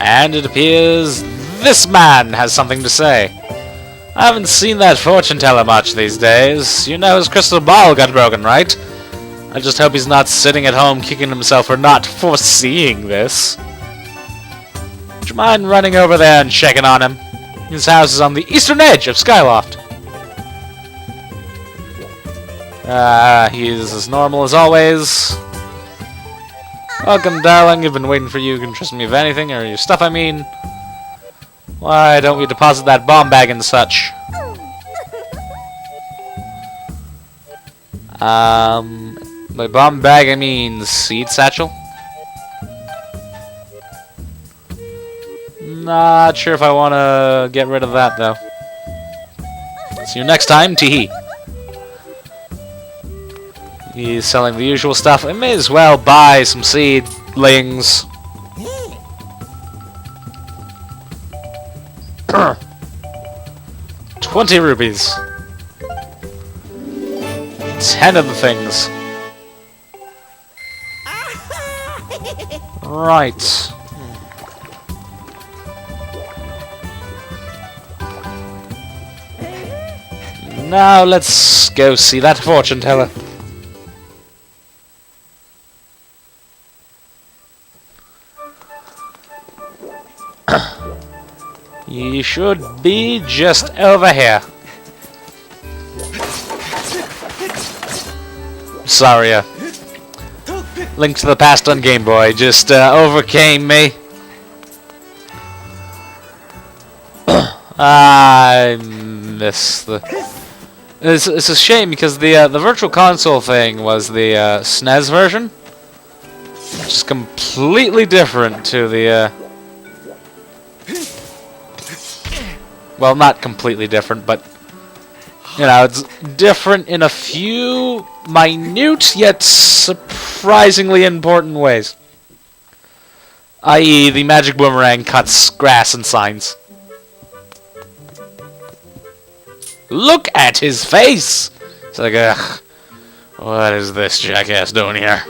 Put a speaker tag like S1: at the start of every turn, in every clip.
S1: And it appears this man has something to say. I haven't seen that fortune teller much these days. You know his crystal ball got broken, right? I just hope he's not sitting at home kicking himself for not foreseeing this. Would you mind running over there and checking on him? His house is on the eastern edge of Skyloft. He's as normal as always. Welcome, darling. I've been waiting for you. You can trust me with anything, or your stuff, I mean. Why don't we deposit that bomb bag and such? By bomb bag, I mean seed satchel. Not sure if I want to get rid of that, though. See you next time, teehee. He's selling the usual stuff. I may as well buy some seedlings. 20 rupees. 10 of the things. Right. Now let's go see that fortune teller. You should be just over here. Sorry, Link to the Past on Game Boy just overcame me. I miss the... It's a shame because the Virtual Console thing was the SNES version. Which is completely different to the... Well, not completely different, but... You know, it's different in a few minute yet surprisingly important ways. I.e., the magic boomerang cuts grass and signs. Look at his face! It's like, ugh, what is this jackass doing here?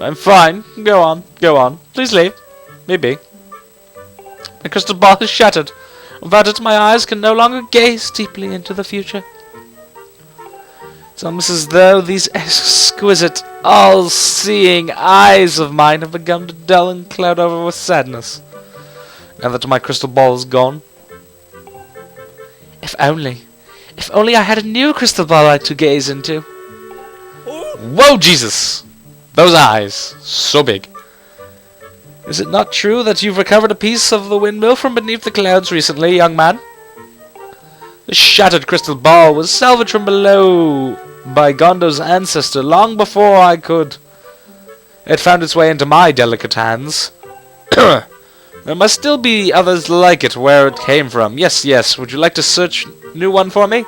S1: I'm fine. Go on. Go on. Please leave. Maybe. The crystal ball is shattered. Without it, my eyes can no longer gaze deeply into the future. It's almost as though these exquisite, all-seeing eyes of mine have begun to dull and cloud over with sadness. Now that my crystal ball is gone. If only I had a new crystal ball to gaze into. Whoa, Jesus! Those eyes, so big. Is it not true that you've recovered a piece of the windmill from beneath the clouds recently, young man? The shattered crystal ball was salvaged from below by Gondo's ancestor long before I could. It found its way into my delicate hands. There must still be others like it where it came from. Yes, yes. Would you like to search a new one for me?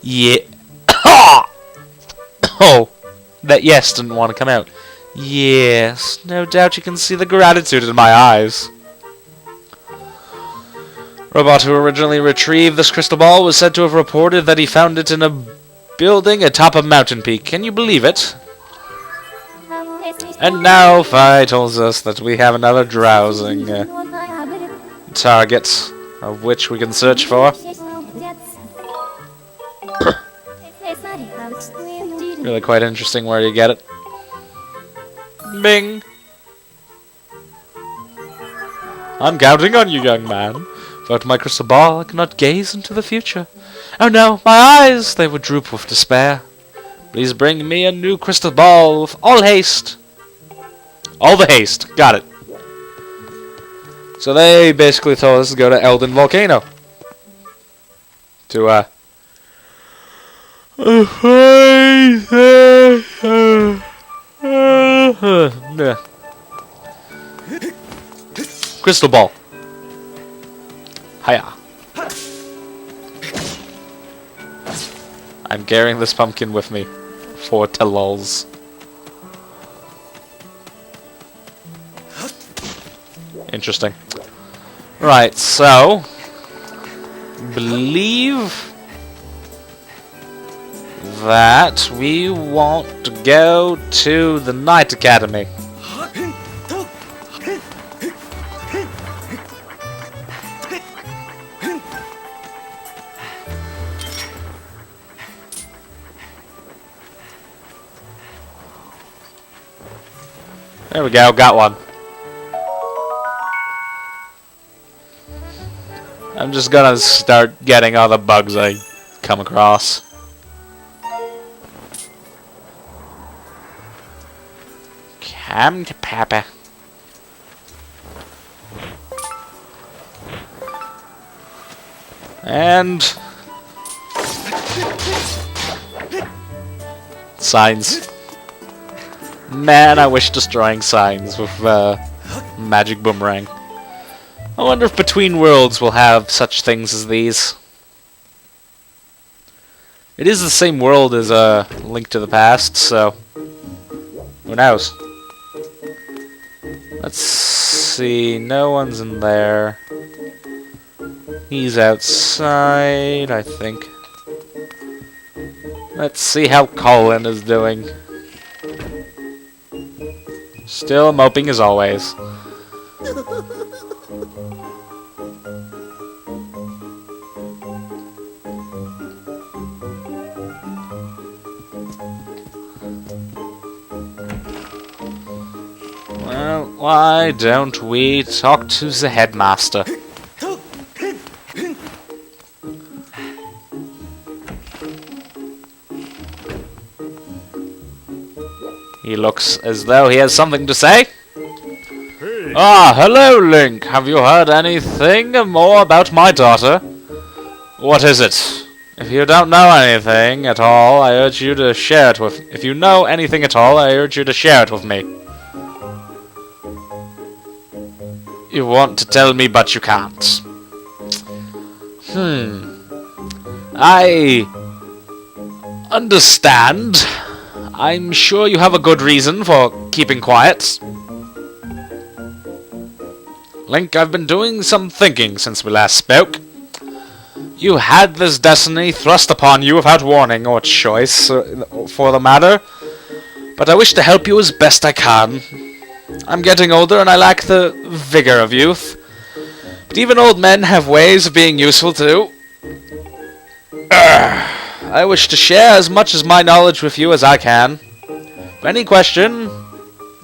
S1: Yeah. Oh, that yes didn't want to come out. Yes, no doubt you can see the gratitude in my eyes. Robot who originally retrieved this crystal ball was said to have reported that he found it in a building atop a mountain peak. Can you believe it? And now Fi tells us that we have another drowsing target of which we can search for. Really quite interesting where you get it. Bing! I'm counting on you, young man. Without my crystal ball, I cannot gaze into the future. Oh no, my eyes! They would droop with despair. Please bring me a new crystal ball with all haste. All the haste. Got it. So they basically told us to go to Elden Volcano. To, crystal ball. Hiya. I'm carrying this pumpkin with me for tellols. Interesting. Right, so believe that we want to go to the Knight Academy. There we go, got one. I'm just gonna start getting all the bugs I come across. Come to Papa. And signs. Man, I wish destroying signs with magic boomerang. I wonder if Between Worlds will have such things as these. It is the same world as Link to the Past, so who knows? Let's see, no one's in there. He's outside, I think. Let's see how Colin is doing. Still moping as always. Well, why don't we talk to the headmaster? He looks as though he has something to say. Hey. Ah, hello, Link. Have you heard anything more about my daughter? What is it? If you don't know anything at all, I urge you to share it with... If you know anything at all, I urge you to share it with me. You want to tell me, but you can't. I understand. I'm sure you have a good reason for keeping quiet. Link, I've been doing some thinking since we last spoke. You had this destiny thrust upon you without warning or choice, for the matter, but I wish to help you as best I can. I'm getting older and I lack the vigor of youth, but even old men have ways of being useful too. I wish to share as much of my knowledge with you as I can. Any question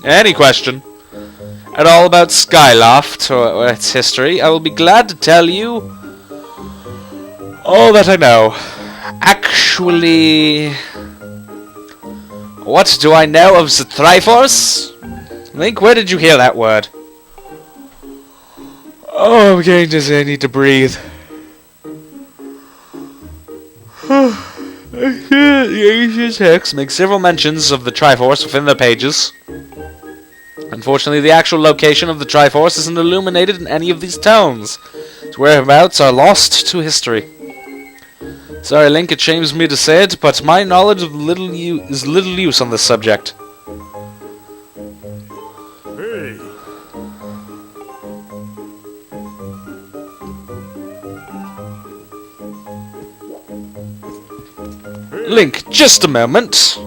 S1: at all about Skyloft or its history, I will be glad to tell you all that I know. Actually, what do I know of the Triforce? Link, where did you hear that word? Oh, I'm getting dizzy. I need to breathe. The ancient text makes several mentions of the Triforce within the pages. Unfortunately, the actual location of the Triforce isn't illuminated in any of these tomes. Its whereabouts are lost to history. Sorry, Link, it shames me to say it, but my knowledge of is little use on this subject. Hey. Link, just a moment.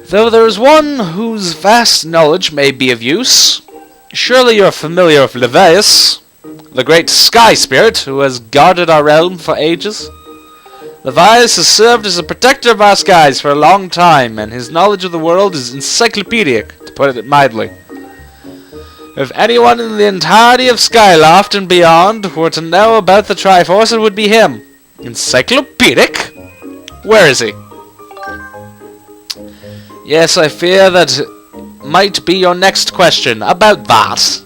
S1: Though there is one whose vast knowledge may be of use, surely you're familiar with Levias, the great sky spirit who has guarded our realm for ages. Levias has served as a protector of our skies for a long time, and his knowledge of the world is encyclopedic, to put it mildly. If anyone in the entirety of Skyloft and beyond were to know about the Triforce, it would be him. Encyclopedic? Where is he? Yes, I fear that might be your next question about that.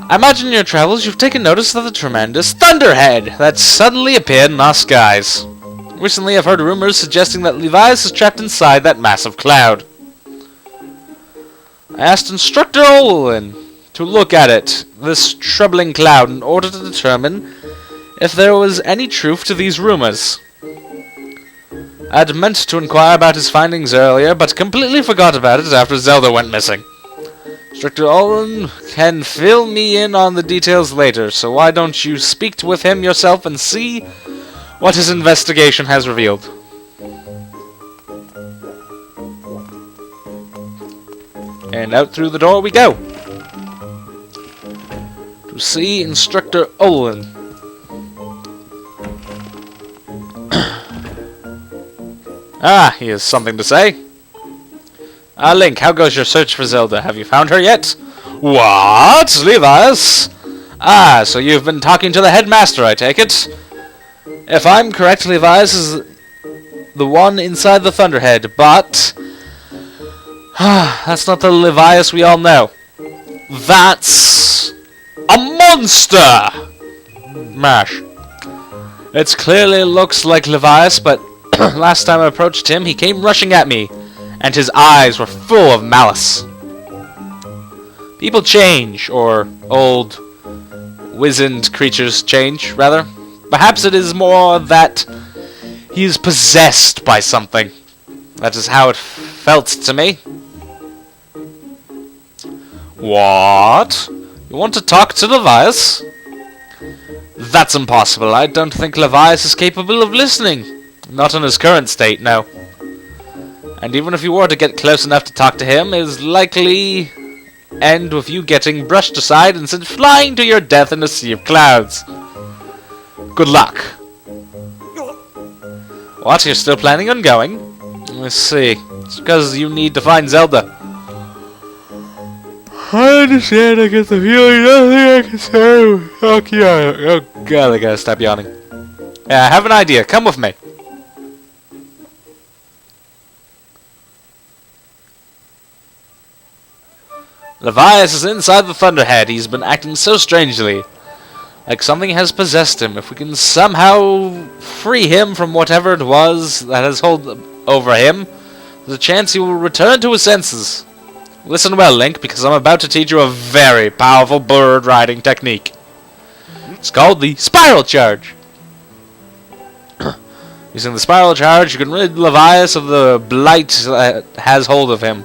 S1: I imagine in your travels you've taken notice of the tremendous thunderhead that suddenly appeared in our skies. Recently I've heard rumors suggesting that Levias is trapped inside that massive cloud. I asked Instructor Olin to look at it, this troubling cloud, in order to determine if there was any truth to these rumors. I'd meant to inquire about his findings earlier, but completely forgot about it after ZELDA went missing. Instructor Olin can fill me in on the details later, so why don't you speak with him yourself and see what his investigation has revealed. And out through the door we go. To see Instructor Olin. Ah, he has something to say. Link, how goes your search for Zelda? Have you found her yet? What? Levi's? So you've been talking to the headmaster, I take it? If I'm correct, Levi's is the one inside the Thunderhead, but... that's not the Levi's we all know. That's... a monster! Mash. It clearly looks like Levi's, but last time I approached him, he came rushing at me, and his eyes were full of malice. People change, or old, wizened creatures change, rather. Perhaps it is more that he is possessed by something. That is how it felt to me. What? You want to talk to Levi's? That's impossible. I don't think Levi's is capable of listening. Not in his current state, no. And even if you were to get close enough to talk to him, it is likely end with you getting brushed aside and sent flying to your death in a sea of clouds. Good luck. What? You're still planning on going? Let's see. It's because you need to find Zelda. I understand. I get the feeling nothing I can say. Oh god, I gotta stop yawning. Yeah, I have an idea. Come with me. Levi's is inside the Thunderhead. He's been acting so strangely. Like something has possessed him. If we can somehow free him from whatever it was that has hold over him, there's a chance he will return to his senses. Listen well, Link, because I'm about to teach you a very powerful bird riding technique. It's called the Spiral Charge. Using the Spiral Charge, you can rid Levi's of the blight that has hold of him.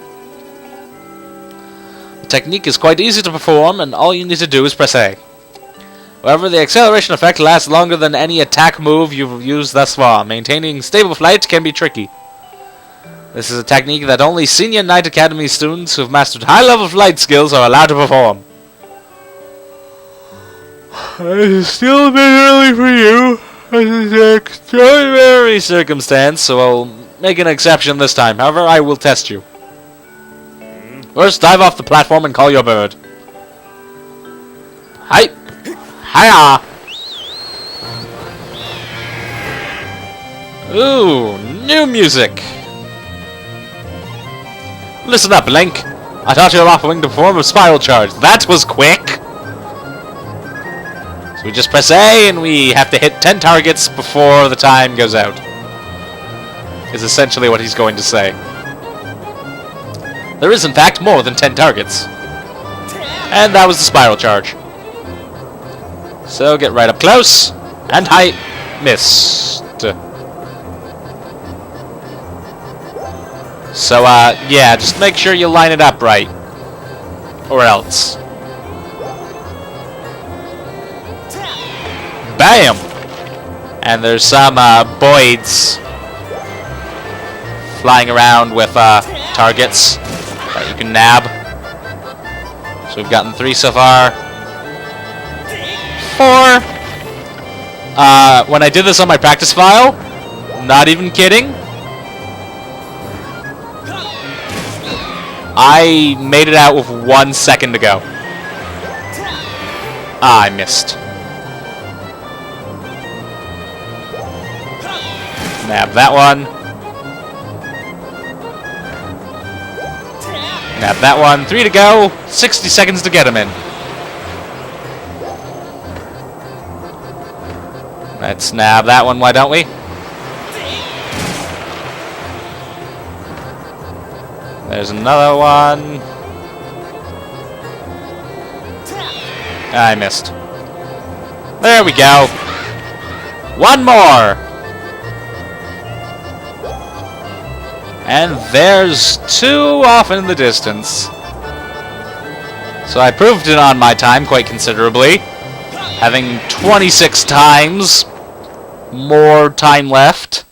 S1: The technique is quite easy to perform, and all you need to do is press A. However, the acceleration effect lasts longer than any attack move you've used thus far. Maintaining stable flight can be tricky. This is a technique that only senior Knight Academy students who have mastered high-level flight skills are allowed to perform. It's still a bit early for you. This is an extraordinary circumstance, so I'll make an exception this time. However, I will test you. First, dive off the platform and call your bird. Hi. Hiya. Ooh, new music. Listen up, Link. I thought you were offering to perform a Spiral Charge. That was quick. So we just press A and we have to hit 10 targets before the time goes out. Is essentially what he's going to say. There is in fact more than 10 targets. And that was the Spiral Charge. So get right up close. And hi. Missed. So, yeah, just make sure you line it up right. Or else. Bam! And there's some, Boids flying around with, targets that you can nab. So we've gotten 3 so far. 4! When I did this on my practice file, not even kidding, I made it out with 1 second to go. Ah, I missed. Nab that one. Nab that one. 3 to go. 60 seconds to get him in. Let's nab that one, why don't we? There's another one. I missed. There we go. 1 more. And there's 2 off in the distance. So I proved it on my time quite considerably, having 26 times more time left.